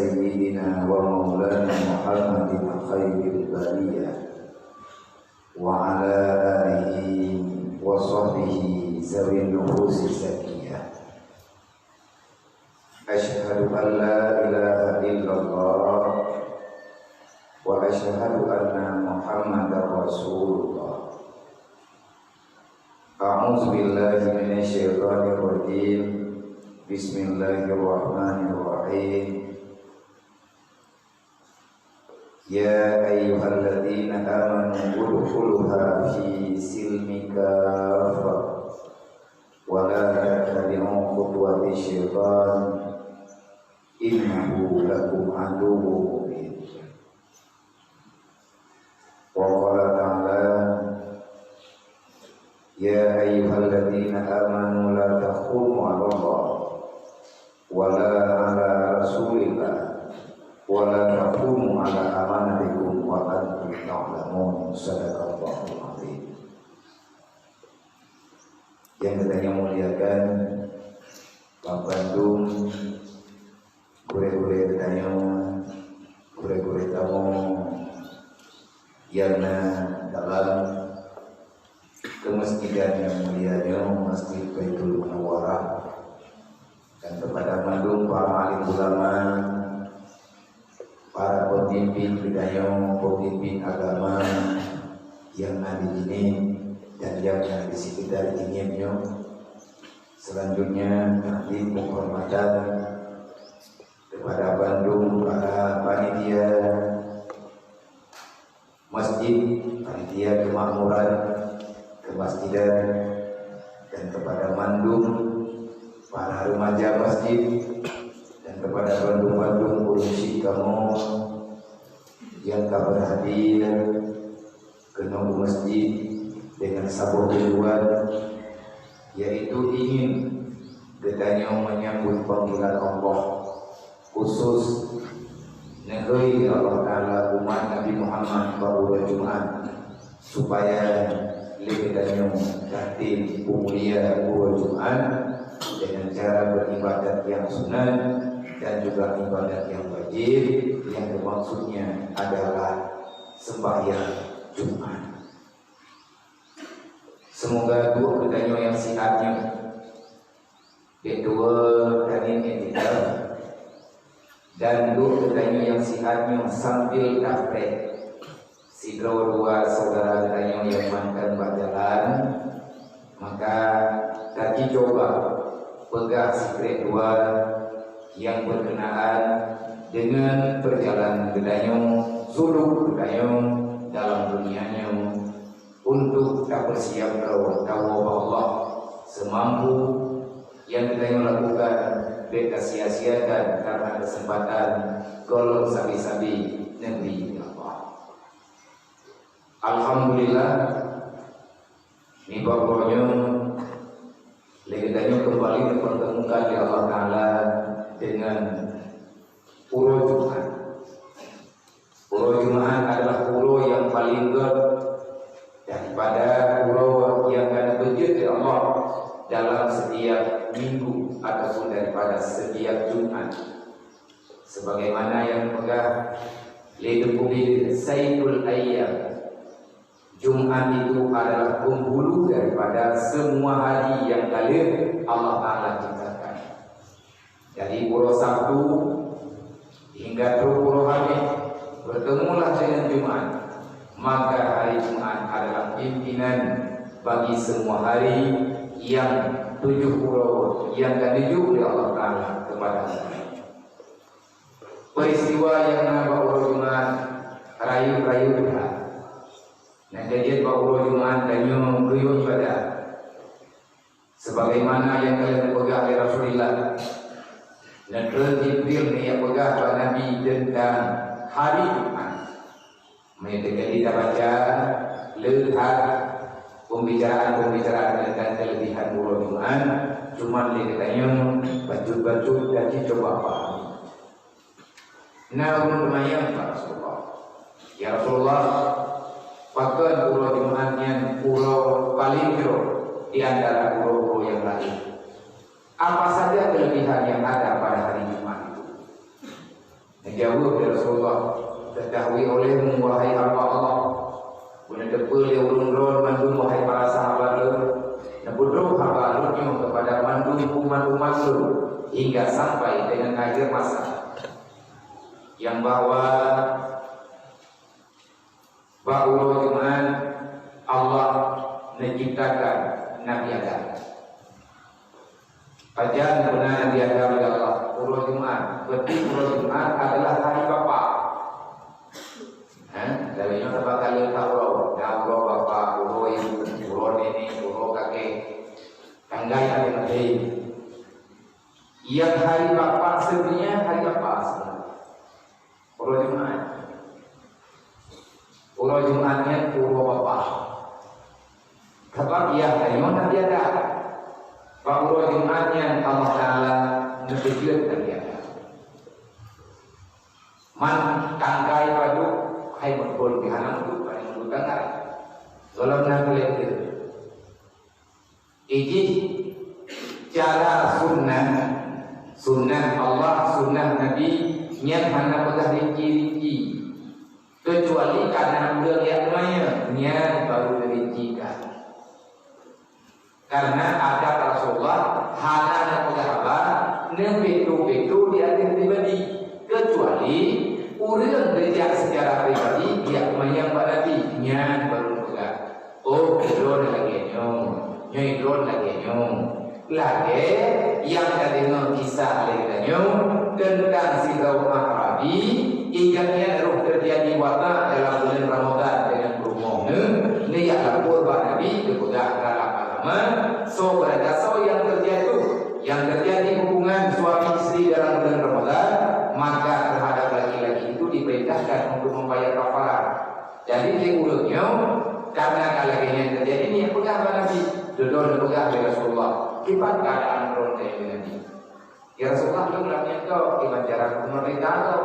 سيدنا ومولانا محمد خير البرية وعلى آله وصحبه ذوي النفوس الزكية. أشهد أن لا إله إلا الله وأشهد أن محمدا رسول الله. أعوذ بالله من الشيطان الرجيم. بسم الله الرحمن الرحيم. يا أيها الذين آمنوا ادخلوها في سلم كافة ولا تتبعوا خطوات الشيطان إنه لكم عدو مبين. وقال تعالى يا أيها الذين آمنوا لا تخونوا على الله ولا على رسول الله ولا تخونوا على أمانتكم وأنتم تعلمون. Sadaqallahul azim. Yang katanya muliakan Pak Bandung, gure-gure katanya, gure-gure tamu yang dalam kemasjidan yang mulianya Masjid Baitul Munawwarah, dan kepada Bandung para alim ulama, para pemimpin budaya, pemimpin agama yang ada di sini dan yang di sekitar inginnya. Selanjutnya nanti penghormatan kepada Bandung, para panitia masjid, panitia kemakmuran kemasjidan, dan kepada Bandung para remaja masjid, dan kepada Bandung-Bandung urusi kamu yang tak berhadir ke nomor masjid dengan sabur tujuan, yaitu ingin katanya menyambut panggilan Allah khusus negeri Allah Ta'ala umat Nabi Muhammad pada Jumat, supaya katanya tertib mulia Jumat dengan cara beribadat yang sunat dan juga ibadat yang wajib, yang maksudnya adalah sembahyang Jumat. Semoga dua pertanyaan yang sihatnya, kedua tadi etika, dan dua pertanyaan yang sihatnya sambil dapat sidro dua saudara tanya yang mantan berjalan, maka tadi coba pegang secret dua yang berkenaan dengan perjalanan gedayung, suluk gedayung dalam dunianya, untuk tak bersiap tahu Allah semampu yang gedayung lakukan, beta sia-siakan karena kesempatan golong sabi-sabi negeri Allah. Alhamdulillah, ini pokoknya legendanya kembali dipertemukan di Allah Ta'ala dengan Puro Jumat. Puro Jumat adalah puro yang paling gede daripada puro yang akan berjaya di Allah dalam setiap minggu ataupun daripada setiap Jumat. Sebagaimana yang pegang Lidukubir Sayyidul Ayyam, Jumat itu adalah penghulu daripada semua hari yang galir Allah Ta'ala ciptakan. Dari puro Sabtu hingga puro hari bertemulah dengan Jumat. Maka hari Jumat adalah pimpinan bagi semua hari yang 7 puro yang dituju oleh Allah Ta'ala kepada kita. Peristiwa yang nama Jumat rayu-rayu Tuhan. Nah, kejadian bahwa Jumat dan Yom ibadah sebagaimana yang kalian pegang oleh Rasulullah dan Jibril yang pegang pada Nabi tentang hari Jumat. Mereka kita baca lihat pembicaraan tentang kelebihan bulan Jumat, cuma katanya baju-baju dan coba apa. Namun lumayan Pak Rasulullah, ya Rasulullah, pakai pulau Jumatnya pulau paling kiro di antara pulau-pulau yang lain. Apa saja kelebihan yang ada pada hari Jumat itu? jauh dari Rasulullah. Ketahui oleh wahai hamba Allah. Guna depa dia urun-urun mandu wahai para sahabat lu. Nebuduk hamba lu kepada mandu umat-umat lu hingga sampai dengan akhir masa. Yang bahwa Jumat Allah menciptakan Nabi Adam. Kajian benar Nabi Adam ya Allah. Urut Jumat, berarti urut Jumat adalah hari Bapa. Dari yang berapa kali tahu, urut Bapa, urut ibu, urut nenek, urut kakek, tanggai adik-adik. Yang hari Bapa sebenarnya hari apa sebenarnya? Urut Jumat. Urut Jumatnya urut Bapa. Sebab ia hari Nabi Adam. Urut Jumatnya Allah Taala menjadikan dia. Man tangkai padu hai berbol di hanam tu paling mudah tangkai. Kalau nak lihat itu, ini cara sunnah Allah, sunnah Nabi yang hanya pada rinci-rinci. Kecuali karena udah lihat namanya, baru dirincikan. Karena ada Rasulullah hanya pada apa? Nebetu-betu di atas pribadi. Kecuali orang kerja secara pribadi dia yang pada Nabi baru pegang. Oh, drone lagi nyong drone lagi nyong. Lagi yang tadi kisah lagi nyong tentang si kaum Arabi, ingatnya roh terjadi wabah dalam bulan Ramadan dengan berumur. Ini adalah kurban Nabi kepada agama. So berdasar yang terjadi hubungan suami istri dalam bulan Ramadan, maka terhadap laki-laki itu diperintahkan untuk membayar kafarat. Jadi diulutnya karena kalau yang terjadi ini yang pegang Nabi, dodol pegang oleh Rasulullah. Kipat keadaan ronde Nabi. Ya Rasulullah itu melakukan kau kipat jarak pemerintah kau.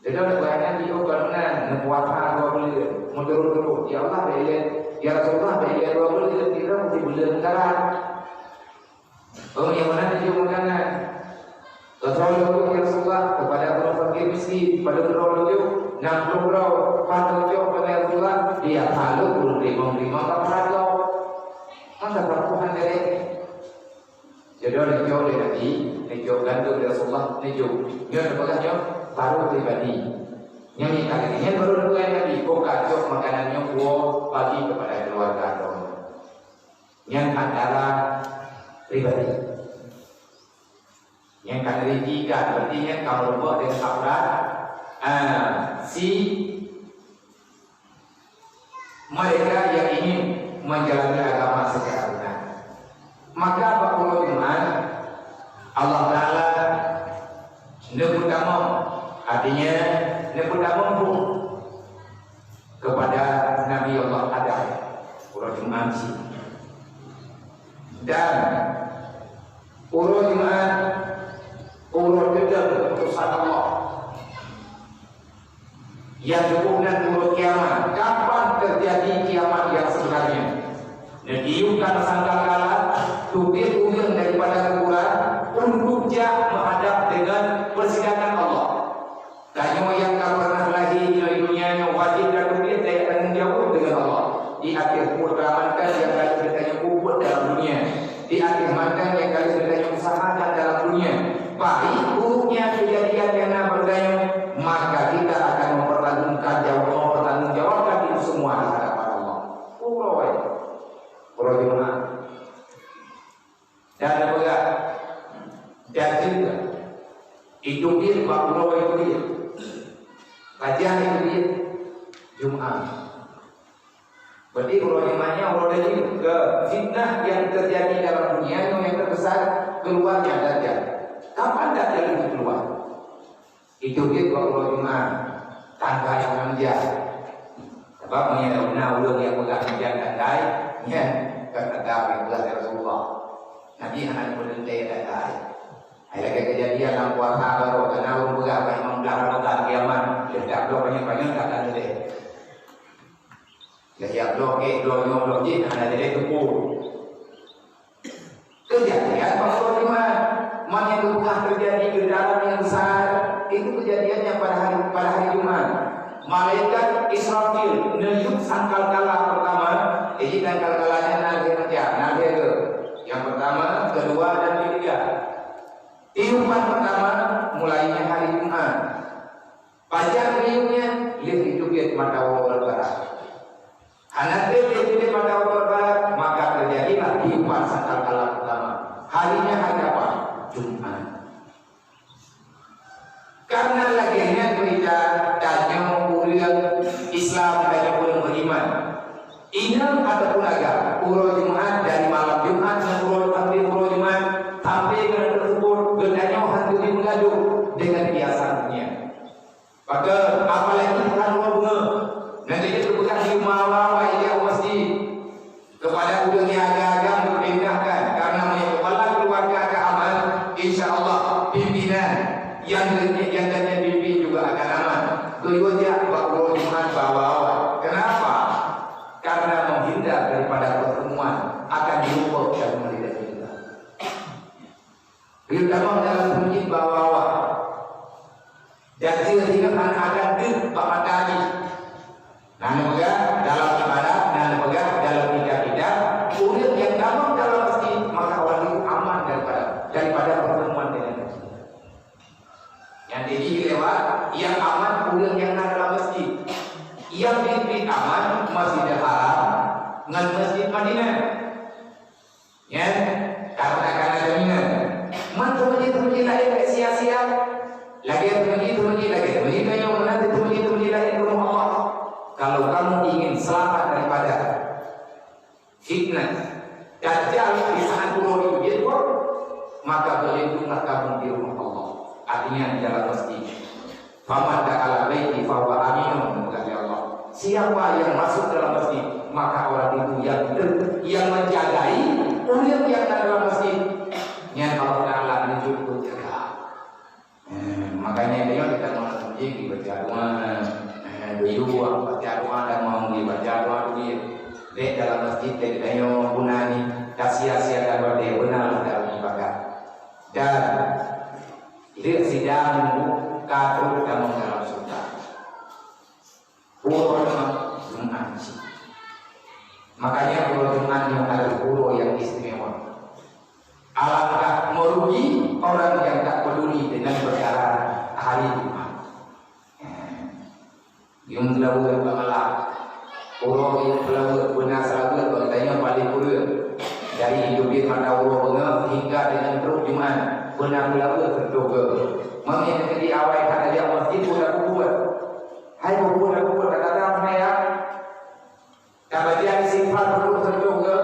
Dodol pegang Nabi karena mempuasa dua bulan, mundur-mundur. Ya Allah beliau. Ya Rasulullah beliau dua bulan tidak mesti bulan negara. Oh yang mana dia makanan? Rasulullah ya Rasulullah kepada orang fakir miskin pada orang itu 60 rau pada jauh pada Rasulullah dia halu belum lima kapan kau masa perempuan dari jadi orang jauh dari Nabi jauh gantung dari Rasulullah jauh dia berpegang jauh baru pribadi yang ini kali baru berpegang Nabi buka jauh makanannya buah bagi kepada keluarga orang yang antara pribadi yang akan dirincikan artinya kalau buat dengan aurat si mereka yang ingin menjalani agama secara benar maka Bapak Jumat Allah Ta'ala nebutama artinya nebutama kepada Nabi Allah Adam Bapak Jumat dan Bapak Jumat urut kedua keputusan Allah yang hubungan urut kiamat. Kapan terjadi kiamat yang sebenarnya? Diukan sangkakala tubir-ubir daripada kekurangan untuk menghadap dengan persidangan Allah. Tanya yang tak pernah lahir di dunia wajib dan tubir saya tanggung jawab dengan Allah. Di akhir putaran yang kali bertanya kubur dalam dunia. Di akhir makan yang kali bertanya usaha dalam dunia. Baik buruknya kejadian yang berdaya, maka kita akan mempertanggungjawabkan itu semua di hadapan Allah. Pulau Jumat. Dan juga itu dia pulau itu dia. Kajian itu dia Jumat. Berarti pulau Jumatnya pulau dari ke fitnah yang terjadi dalam dunia yang terbesar keluarnya dajjal. Kapan dajjal itu keluar? Itu dia kalau Jumat tangga yang menjat. Sebab mengenai ulung yang pegang menjat tanggai, ya kata yang belas Rasulullah. Nabi hanya berhenti tanggai. Ada kejadian dalam puasa baru karena ulung pegang banyak membelah kiamat. Dia blok banyak tak ada deh. Dia blok blok je ada deh tubuh. Kejadian kalau Jumat mana yang telah terjadi ke dalam yang besar Itu kejadiannya pada hari Jumat. Malaikat Israfil nunjuk sangkakala pertama. Jadi sangkakalanya nanti ke. Yang pertama, kedua, dan ketiga. Tiupan pertama mulainya hari Jumat. Pajar tiupnya lihat hidupnya mata orang barat. Anak lihat mata orang barat, maka terjadilah tiupan sangkakala pertama. Harinya hari apa? Jumat. Karena laginya berita tanya ulian Islam tanya ulian beriman. Inam ataupun agak urut Jumat dari malam Jumat urut Jumat sampai ke tersebut gendanya hantu di mengadu dengan biasanya. Maka apalagi Tuhan bunga nanti dia berpegang di malam dia masjid kepada udangnya agak-agak berpindahkan karena kepala keluarga keaman, insya Allah pimpinan yang dan pimpin juga akan aman. Keduanya bakal Jumat bawa. Kenapa? Karena menghindar daripada pertemuan akan dilupakan dan melihat kita. Terutama dalam bunyi bawa. Dan sehingga akan dibawa tadi. Nah, moga dalam ibadah dan moga dalam ibadah, urut yang gampang dalam masjid maka orang itu aman daripada pertemuan dengan masjid. Yang tinggi lewat, yang aman urut yang ada dalam masjid. Yang tinggi aman Masjidil Haram dengan Masjid Madinah. Ya, karena akan ada minat. Mantu masjid lain tak sia-sia. Lagi masjid lagi. Masjid yang mana itu masjid lain rumah Allah. Kalau kamu ingin selamat daripada fitnah dajjal di saat turun itu, maka berlindunglah kamu di rumah Allah. Artinya di dalam masjid. Faman dakhala baiti fa huwa aminun, kata Allah. Siapa yang masuk dalam masjid, maka orang itu yang menjagai ulian yang ada dalam masjid. Yang Allah Taala menunjuk jaga. Makanya dia kita masuk masjid dibaca doa. Berdua baca doa dan mau dibaca doa dia. Dek dalam masjid dek dayo punani sia-sia dapat dia benar dalam ibadah. Dan lihat sidang katur dan dalam surga. Puro Jumat. Makanya puro Jumat yang ada puro yang istimewa. Alangkah merugi orang yang tak peduli dengan perkara hari Jumat. Yang lalu bermalam, puro yang lalu benar sahabat bertanya paling pura dari hidup di mata puro benar hingga dengan perut Jumat benar lalu terdoga. Mami jadi awal kata dia masjid pura buat. Hai pura kata apa ya? Kalau dia sifat perlu terdoga,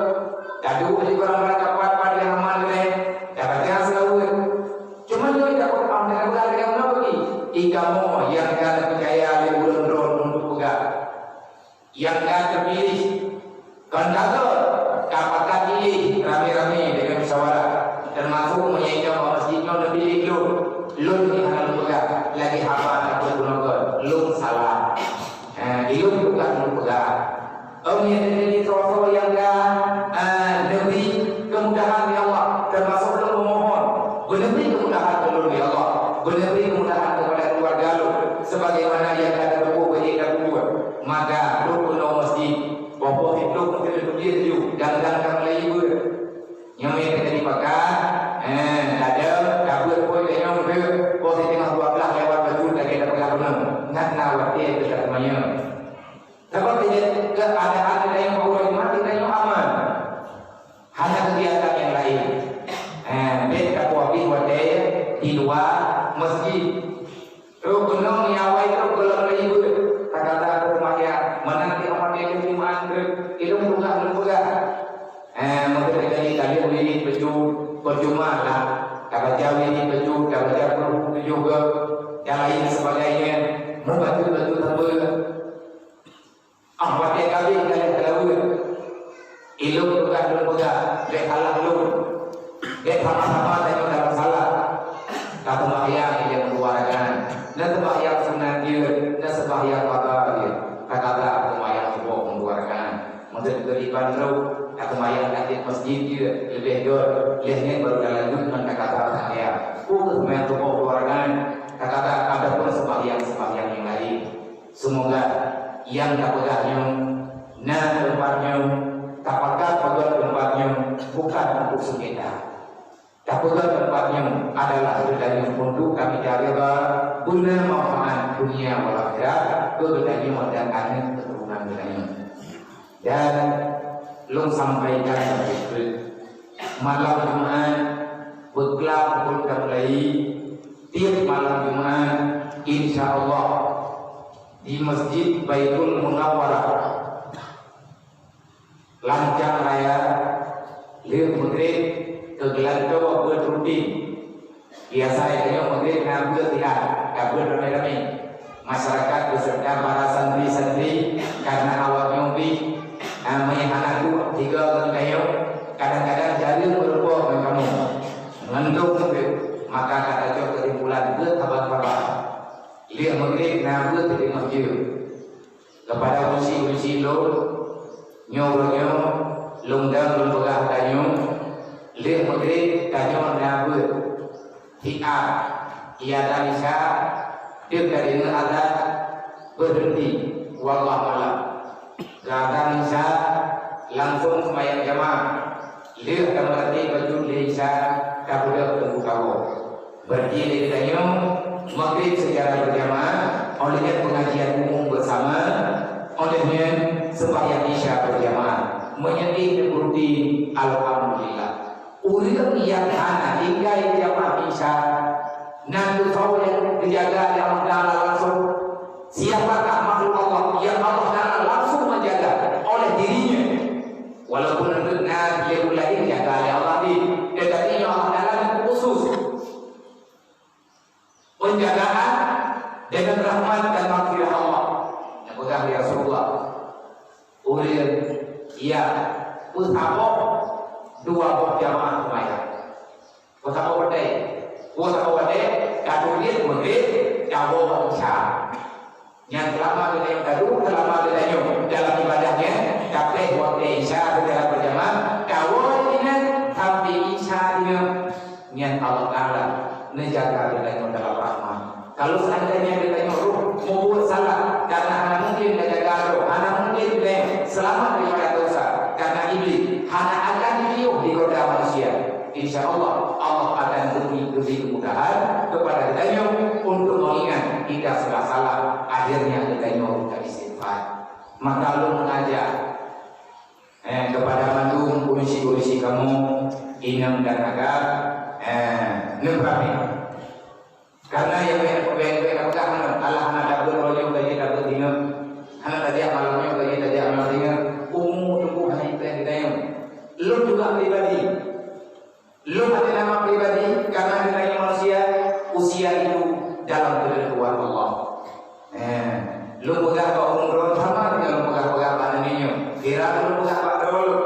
kadu di barang-barang dapat pada yang aman deh. Dapat dia selalu. Cuma dia tidak paham dengan benar dengan mana bagi. Ikamu yang kan percaya liburan untuk pegang, yang kan terpilih, kandaga, kapakan pilih rame-rame dengan musyawarah, termasuk menyanyikan masjidnya lebih lun ni hal pegang, lagi hamba takut gunakan, lun salah, ilun bukan lun pegang. Yang jadi troso yang lebih kemudahan ya Allah, termasuk lun memohon, lebih kemudahan lun ya Allah, lebih kemudahan kepada keluarga lu, sebagaimana yang ada berbuat banyak dan buat, maka lu pulau masjid, bobo itu mungkin berdiri dan kamu lagi ber, yang mereka dipakai, ada kabut pun yang ber, posisi tengah 12 lewat baju lagi ada pegang nak nawat dia dekat semuanya. Sebab tidak keadaan yang orang mati yang aman, hanya kegiatan yang lain. Beda kuapi wadai di luar masjid. Rukun nyawai rukun ribu. Kata rumahnya menanti apa dia kiriman itu bukan. Mungkin kali ini baju berjumlah lah. Kalau jauh ini baju, kalau jauh juga yang lain sebagainya. Membantu tambah. Apa dia kali kalau ilmu bukan lembaga, dia kalah ilmu, dia sama-sama tanya dalam salah. Kata mahyang yang mengeluarkan, dan sembahyang sunat dia, dan sembahyang qada dia. Kata sembahyang subuh mengeluarkan, mungkin keriban roh, kata mahyang nanti masjid dia lebih jauh, lihatnya baru lanjut dengan kata saya. Sembahyang subuh mengeluarkan, kata ada yang dapatnya tempatnya tapakah pada tempatnya bukan untuk sengketa. Dapatnya tempatnya adalah dari untuk kami cari guna manfaat dunia wal akhirat kebetulannya dan anak keturunan bedanya. Dan long sampaikan begitu malam Jumat bergelap sudah mulai tiap malam Jumat insyaallah di Masjid Baitul Munawwarah lancar raya lihat maghrib kegelanto berrutin biasa itu maghrib ngambil tidak ramai-ramai masyarakat beserta para santri-santri karena awak nyombi namanya anakku 3 kayu kadang-kadang jadi berubah dengan kamu mengandung maka kata jauh kesimpulan ke kabar-kabar lihat maghrib nabi tidak masjid kepada usi lo nyornya lungdang lembagah tanyo lihat maghrib tanyo nabi hi'ar ia dan isya dia dari ada berhenti wallah malam gada isya langsung sembahyang jamaah lihat berarti baju isya kabudah tunggu kau berdiri tanyo maghrib secara berjamaah olehnya pengajian umum bersama olehnya sembahyang isya berjamaah menyedik rutin alhamdulillah urang yang anak hingga jamaah isya nanti kau yang dijaga yang Allah langsung siapakah makhluk Allah yang Allah Ta'ala langsung menjaga oleh dirinya walaupun benar dia mulai jaga oleh Allah tetapi Allah Ta'ala khusus penjagaan dengan rahmat dan maghfirah Allah yang pegang ya Rasulullah ulil ia usahab 2 jamaah sembahyang usahab wadai kaduliat maghrib jawab isya yang selama kita yang kadu selama kita dalam ibadahnya kabeh waktu isya dalam berjamaah kawal ini sampai isya dengan Allah Ta'ala menjaga kita dalam rahmat. Kalau seandainya kita ruh membuat salah karena anak mungkin menjaga roh, anak mungkin selamat daripada dosa karena iblis, anak akan ditiup di roda manusia. Insya Allah Allah akan beri kemudahan kepada kita untuk mengingat kita sudah salah. Akhirnya kita minta istighfar. Maka lu mengajak kepada mantung polisi kamu inam dan agak nembrami. Karena yang banyak Allah anak double rojo gaji double dinam, anak tadi malamnya gaji tadi malam dinam, tunggu hanya itu yang kita yang. Lu juga pribadi, lu ada nama pribadi karena kita manusia usia itu dalam ketentuan Allah. Lu pegang pak umroh sama dengan lu pegang pak nenek, kira lu pegang pak dulu.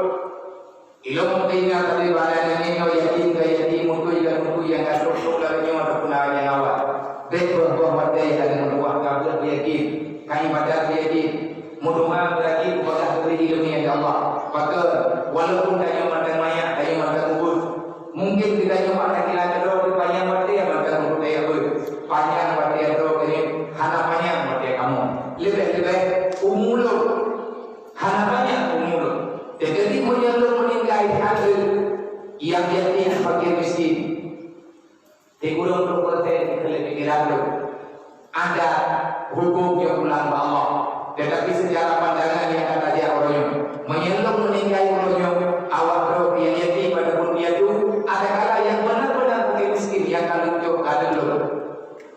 Ilmu tinggal tadi badan ini yatim mutu yang kasut lagi ataupun yang awal. Betul bahwa dia dan buah kabel yakin, kami pada yakin. Mudah berarti kepada beri ilmu yang Allah. Maka walaupun tanya makan mayat, tanya makan kubur, mungkin kita cuma makan lagi doa panjang berarti ya makan kubur dia panjang berarti itu ini hana panjang berarti kamu. Lebih umur hana panjang umur. Jadi menyelur meninggal hati yang yatim fakir miskin. Tegurung berkote lebih kira-kira ada hukum yang ulang Allah. Tetapi secara pandangan yang kata dia orangnya menyelur meninggal orangnya awak roh yang yatim pada pun dia itu ada kala yang benar-benar fakir miskin yang kalau jauh kada dulu.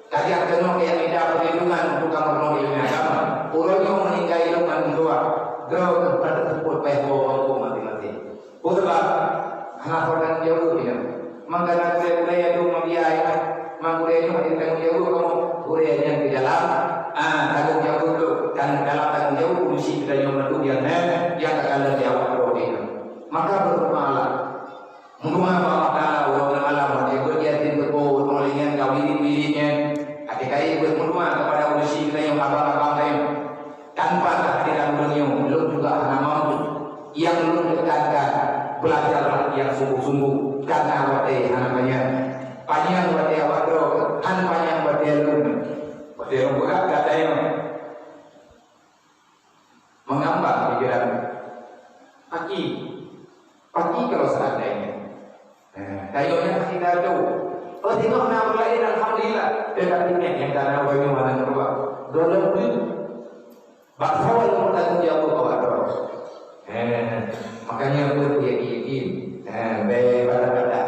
Tadi akan yang tidak perlindungan untuk kamu ilmu agama. Orangnya meninggal ilmu doa. Doa pada tempat pehbo mati-mati. Utama anak orang jauh dia. Mangkana kuliah itu membiayai, mangkuliah itu masih tanggung jauh kamu kuliahnya di dalam, tanggung jauh itu dan dalam tanggung jauh mesti kita yang menunggu yang akan dijawab roh dia. Maka berdoalah, mendoa Allah Taala orang alam dia berjati berdoa mengelingan kawin-kawinnya, adik-adik berdoa kepada urusi kita yang abang-abang lain tanpa kehadiran beliau belum juga mampu yang belum dekatkan belajarlah yang sungguh-sungguh karena wate namanya panjang wate wadro han panjang wate lu buka katanya orang lain alhamdulillah. Tetapi yang karena bagaimana berubah. Dalam itu bangsawan yang bertanggung jawab kepada makanya aku yakin baik pada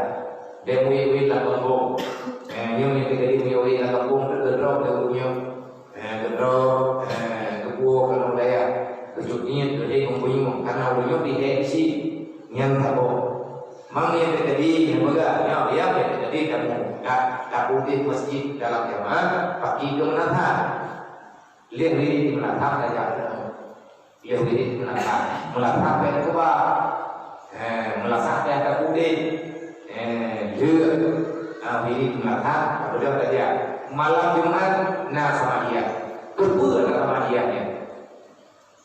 dia muih lah kampung yang jadi muih lah kampung terderok dia punya terderok kebuah kalau daya kejutnya jadi mempunyai karena punya diheksi yang tahu mang yang terjadi yang enggak ya yang terjadi kamu tak putih masjid dalam jamaah pakai kemenangan lihat diri menatap saja lihat diri menatap yang kubah melasak yang terpudih dia diri menatap kemudian saja malam Jumat sama dia berburu sama dianya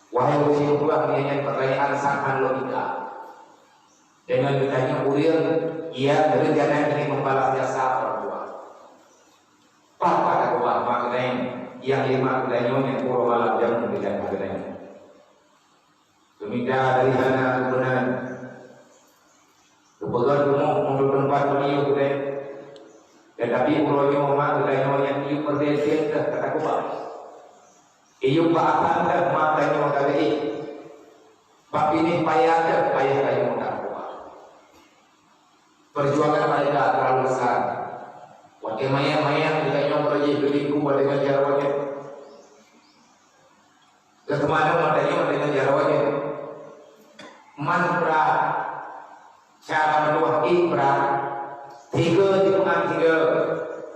wahai usia buah yang pertanyaan sangat logika dengan ditanya urian ia berencana ingin membalas jasa perempuan pak pada kubah maknanya yang lima kedainya yang pura malam jam memberikan kedainya. Demikian dari sana kebenaran. Kebetulan rumah untuk tempat beliau kedai. Tetapi pulau mak kedainya yang iu perdesin dah kata kubah. Iu paatan dah matanya kedai. Bab ini payah dah payah kayu kata kubah. Perjuangan mereka terlalu besar. Wakil mayang-mayang kita yang berjaya berlingkup dengan jarawanya ke kemana matanya dengan jarawanya mantra cara mendoa ikrah tiga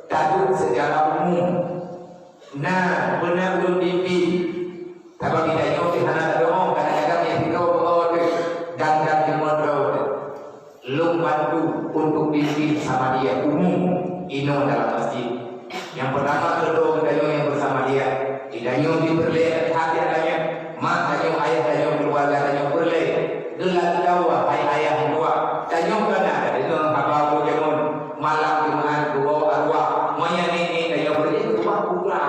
taduk secara umum nah benar belum mimpi tapi tidak nyoba karena doa kadang-kadang yang tiga dan dimodal lu bantu untuk mimpi sama dia umum ino dalam masjid. Yang pertama kedua kita yang bersama dia. Tidak yang diperleh hati adanya, mak adanya ayah adanya keluarga adanya berleh. Gelar dawa ayah dua. Adanya kena ada itu apa jangan malam Jumat dua arwah. Moya ini adanya berleh dua pula.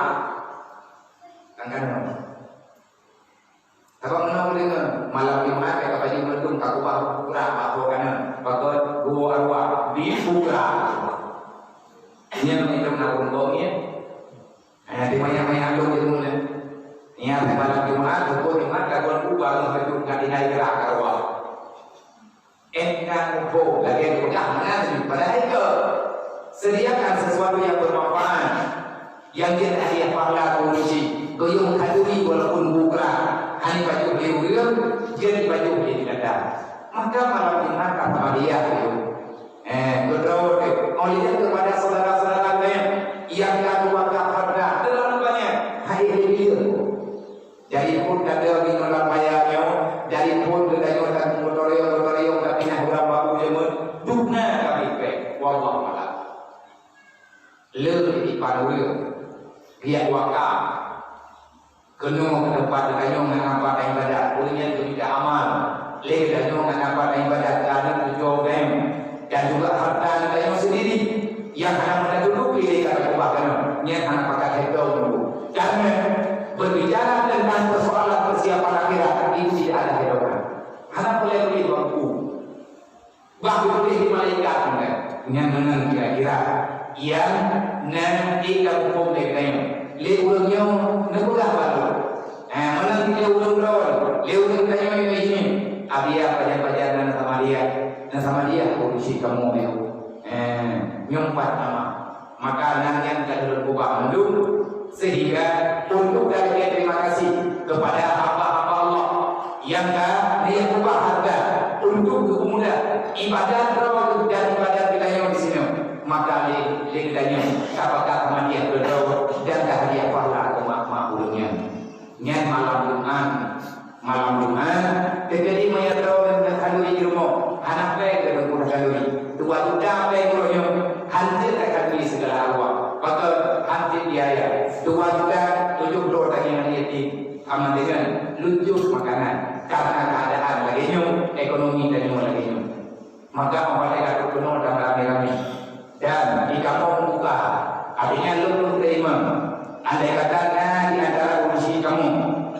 Kan. Apa menang dengan malam Jumat kayak apa jadi mendung tak ubah pula apa kana. Bakal dua arwah di pula. Ini yang kita menakut baunya. Di banyak-banyak alur itu mulai. Ini yang malam Jumat, hukum Jumat, kaguan ubah untuk nggak dinaik gerak arwah. Engkang hukum lagi yang pegang mana sih? Padahal itu sediakan sesuatu yang bermanfaat, yang dia hadiah pahala kursi, goyong kaduri walaupun buka, hanya baju biru, jadi baju dia tidak ada. Maka malam Jumat kata dia itu. Betul. Oleh kepada saudara-saudara yang kedua kepada dalam banyak hari ini jadi pun ada di dalam bayarnya jadi pun kedayo dan motorio dan pindah berapa ujian dukna kami pe wallah malam lebih dipanggil pihak wakaf kena tempat kedayo mengapa ibadat punya tidak amal le kedayo mengapa ibadat karena tujuan dan juga harta kedayo sendiri yang anak dulu pilih kata kubahkan yang anak pakai itu dulu karena berbicara tentang persoalan persiapan akhirat itu tidak ada hedokan anak boleh beli bangku bahkan boleh di malaikat yang menang kira-kira yang nanti hukum mereka leulungnya nebulah baru menang dia ulung rawal leulung tanya ini abia pajan-pajanan sama dia kondisi kamu nyumpat nama makanan yang telah berubah mendung sehingga untuk dari terima kasih kepada hamba-hamba Allah yang dia ubah harga untuk kemudah ibadat rawat dan ibadat kita yang di sini maka legendanya apakah teman dia berdoa dan hadiah pahala kemak-mak ulungnya nyan malam Jumat terjadi mayatau dan kanduri di rumah anak baik dan kurang kanduri dua juta baik kurangnya hancur akan beli segala arwah bakal hancur biaya 2 juta 70 tadi yang yatim aman dengan lucu makanan karena keadaan lagi ekonomi dan lagi maka mereka penuh dan rame-rame dan di kampung buka artinya lu terima andai kata di antara kondisi kamu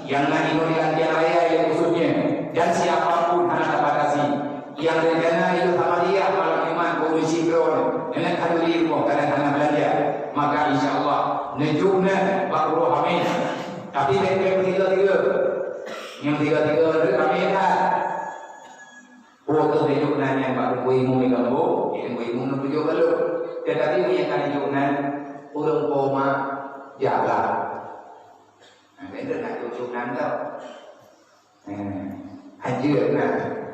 yang nanti di lantian raya yang khususnya dan siapapun anak batasi yang rencana itu sama dia malam iman kondisi drone enak hadiri rumah kadang-kadang belanja nejukna bakro hamil. Tapi mereka tiga-tiga. Yang tiga-tiga itu kami lihat. Buat nejukna yang bakro imu megambo, yang imu nuju kalau. Tetapi yang kali nejukna urang koma jalan. Mereka nak nejukna tau. Haji na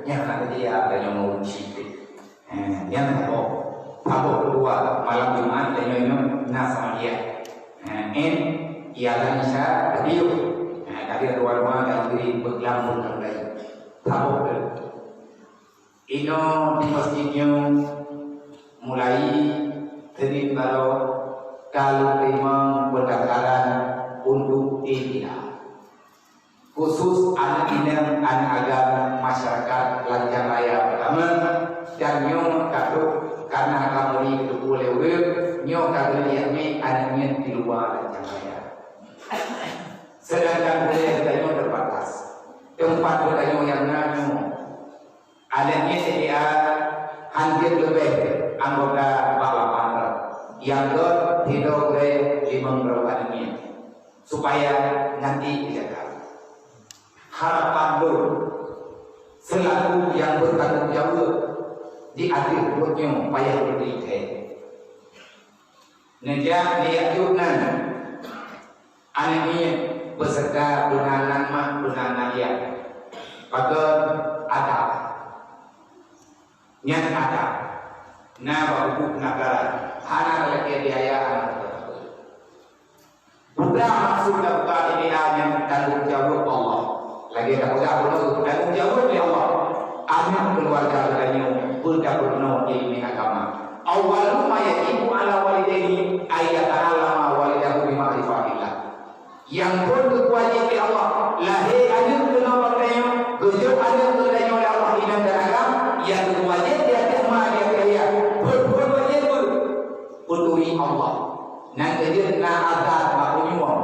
yang ada dia ada yang mau cipit. Yang tahu kedua malam Jumat dan yang sama dia. Ialah Isya tadi tadi dua rumah yang diri berlampung kembali. Tahu ke? Ino di masjidnya mulai dari kalau memang pendaftaran untuk ibadah. Khusus anak inang anak agama masyarakat Lancar Raya pertama dan nyong kaduk karena kamu ini boleh web nyong kaduk lihatnya anaknya di luar Lancar Raya. Sedangkan boleh nyong terbatas tempat nyong yang nanyo anaknya dia hampir lebih anggota balapan yang tidak boleh anaknya supaya nanti dijaga. Harapan lo selalu yang bertanggung jawab di akhir hidupnya payah berdiri. Nejak niat junan anaknya beserta bunanan mak bunanan dia. Maka ada nyat ada. Nah baru negara anak lelaki dia anak. Bukan maksud dapat ini hanya tanggung jawab Allah. Lagi tak boleh berdoa dan jawab oleh Allah. Anak keluarga katanya sudah berdoa ilmu agama. Awal ma yajibu ala walidayni ayat alama walidahu bi ma'rifatillah. Yang berwajib oleh Allah lahir anak kenal katanya berjauh anak katanya oleh Allah di dalam agama yang berwajib dia terima dia kaya berwajib berdoa Allah. Nanti dia nak azab maknanya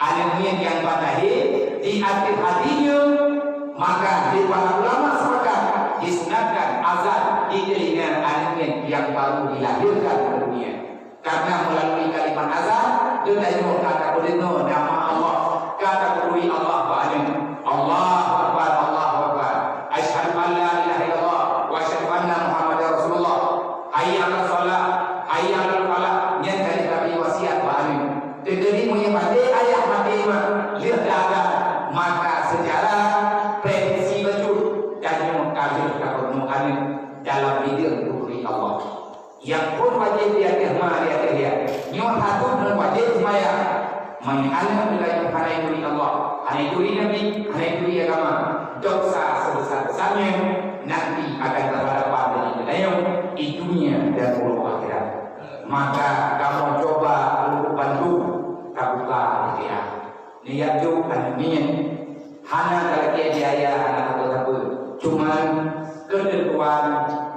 anaknya yang padahi di akhir hatinya maka di para ulama sepakat disunatkan azan di telinga anaknya yang baru dilahirkan ke dunia karena melalui kalimat azan dia kata kodino nama Allah kata kodoi Allah ba'alim Allahu Akbar Allahu Akbar asyhadu an la ilaha illallah wa asyhadu anna Muhammadar Rasulullah hayya 'alas shalah hayya 'alal falah yang dari Nabi wasiat ba'alim jadi punya mati ayah mati lihat ada maka secara prediksi betul dan mengkaji keperluan dalam bidang duri Allah yang pun wajib dia terima dia nyawa satu dan wajib semaya mengalir wilayah hanya duri Allah hanya duri Nabi hanya duri agama dosa sebesar-besarnya nanti akan berhadapan dengan wilayah di dunia dan ulah akhirat maka kamu coba untuk bantu kabuka dia niat juga niat hana kalau dia anak apa cuman ketentuan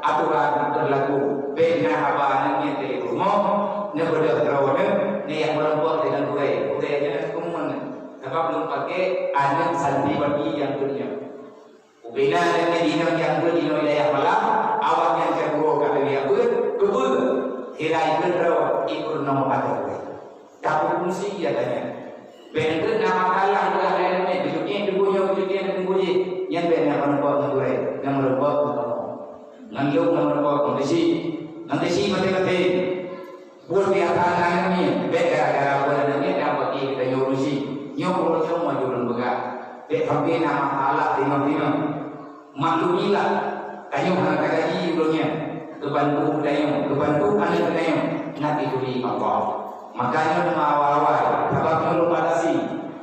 aturan berlaku bina abang niat dari rumah ne berdoa ne yang berbuat dengan budaya jangan kumon sebab belum pakai anak santi bagi yang dunia bina dan dina yang berdino wilayah malam awak yang cemburu kata dia betul hirai berdoa ikut nama kata tak fungsi dia tanya benar nama kalah dengan lainnya duduknya duduknya yang benar menempat mengurai yang menempat nganjuk menempat nanti si mati buat di atas lainnya beda gara bulannya dapat kita nyurusi nyuruh semua jurun begak tapi nama Allah tino maklumilah kayu hana gaji jurunnya kebantu dayung kebantu anak dayung nanti duri Allah makanya nama awal-awal sebab belum batasi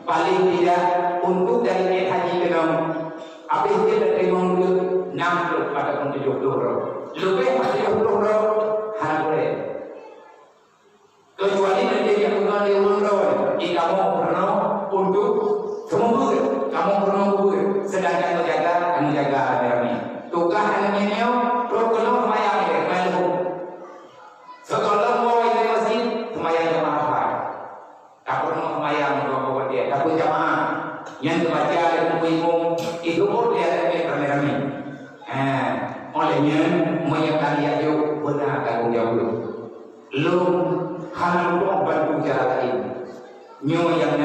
paling tidak untuk dari haji kenam apa dia dari minggu 60 ataupun 70 lebih pada 70 hal boleh kecuali nanti yang bukan di umroh kamu pernah untuk semua kamu pernah sedangkan menjaga rami tukar anaknya kalau semayang malu sekolah mau di masjid semayang jamaah tak pernah semayang bawa dia tak pun jamaah yang dibaca ilmu itu pun dia ada rame-rame olehnya menyatakan dia benar tanggung jawab lu hanya untuk bantu cara lain Nyo yang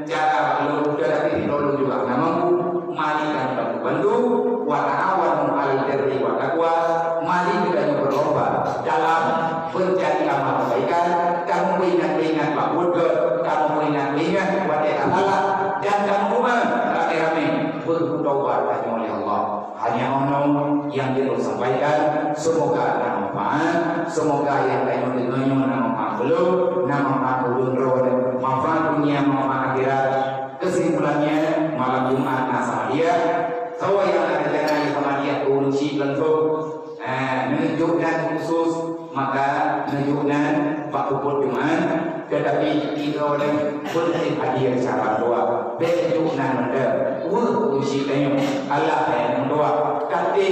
cara lalu tetapi ditolong juga namamu mari dan bantu wa ta'awanu 'alal birri wa taqwa, mari kita berlomba dalam mencari amal kebaikan. Kamu ingat-ingat bahwa kamu ingat-ingat kepada Allah dan kamu rame-rame bertaubat hanya oleh Allah. Hanya ono yang dia sampaikan, semoga ada manfaat, semoga yang lain dengannya manfaat belum, manfaat belum manfaat dunia, manfaat akhirat. Kesimpulannya malam Jumat sama dia, tahu yang ada dengan sama dia kunci lentuk, menunjukkan khusus maka menunjukkan waktu Jumat, tetapi kita oleh boleh hadiah cara doa, menunjukkan benda, kunci tanya Allah yang doa, kata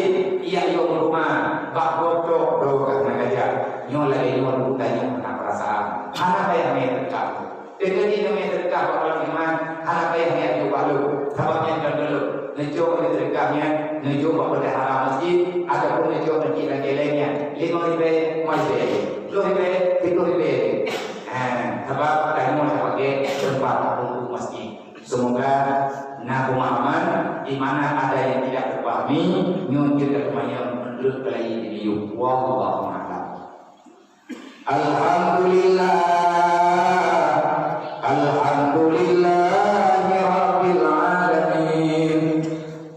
ia yang rumah, bak bodoh doa kerja, nyolai nyolai tanya apa perasaan, mana yang terdekat. Dengan ini yang terdekat kalau iman, anak ayah yang juga lu, sebabnya kan dulu, ngejok yang terdekatnya, ngejok pada haram masjid, ataupun ngejok masjid dan lainnya, 5,000 masjid, 10,000, sebab tadi mau pakai tempat untuk masjid. Semoga pemahaman di mana ada yang tidak terpahami, nyunjuk ketemuannya menurut pelai beliau. Wallahu a'lam. Alhamdulillah. Alhamdulillahi Rabbil Alamin.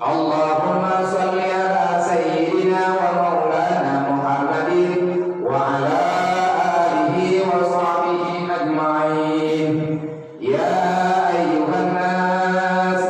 Allahumma salli ala Sayyidina wa Maulana Muhammadin wa ala alihi wa sahbihi ajma'in. Ya ayyuhan nas,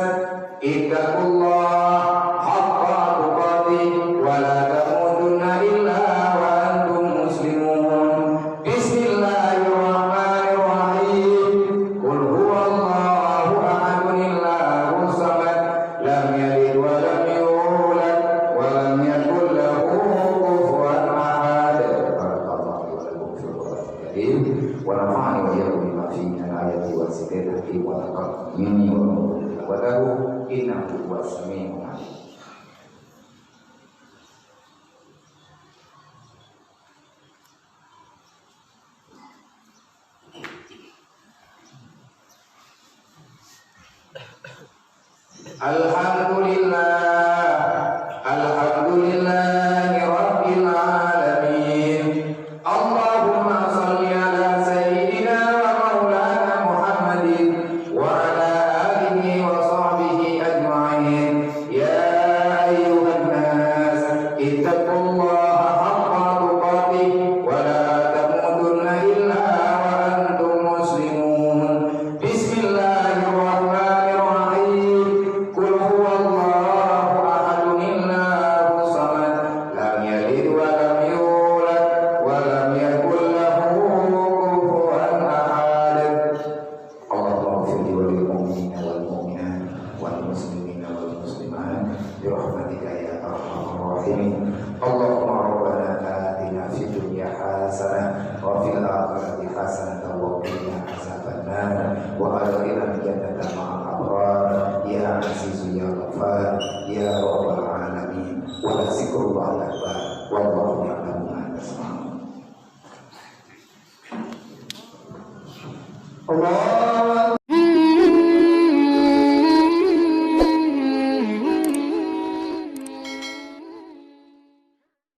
ittaqullah haqqa tuqatih wa la tamutunna illa wa antum muslimun. Bismillahirrahmanirrahim. Qul huwallahu ahadun Allahu samad, lam yalid wa lam yulad wa lam yakul lahu kufuwan ahad. Barakallahu wa lakum fil Qur'anil Karim wa nafa'ani wa iyyakum bima fihi min ayati wa sifatihi wa taqabbani wa lahu innahu huwas samiul alim. Alhamdulillahi Rabbil Alamin. Allahumma salli ala Sayyidina wa Maulana Muhammadin wa ala alihi wa sahbihi ajma'in. Ya ayyuhan nas, ittaqullaha haqqa tuqatih wa la tamutunna illa wa antum muslimun. Bismillahirrahmanirrahim. Qul huwallahu ahadun Allahu samad, lam yalid wa lam yulad wa lam yakul lahu kufuwan ahad. Allahumma ighfir li wal mu'minina wal mu'minat wal muslimina wal muslimat bi rahmatika ya arhamar rahimin. Allahumma rabbana atina fid dunya hasanah wa fil akhirati hasanah wa qina azabannar wa adkhilna jannata ma'al abrar. Ya Azizu ya Ghaffar ya Rabbal alamin. Wa zikrullah akbar wallahu ya'lamu ma tasna'un. Allah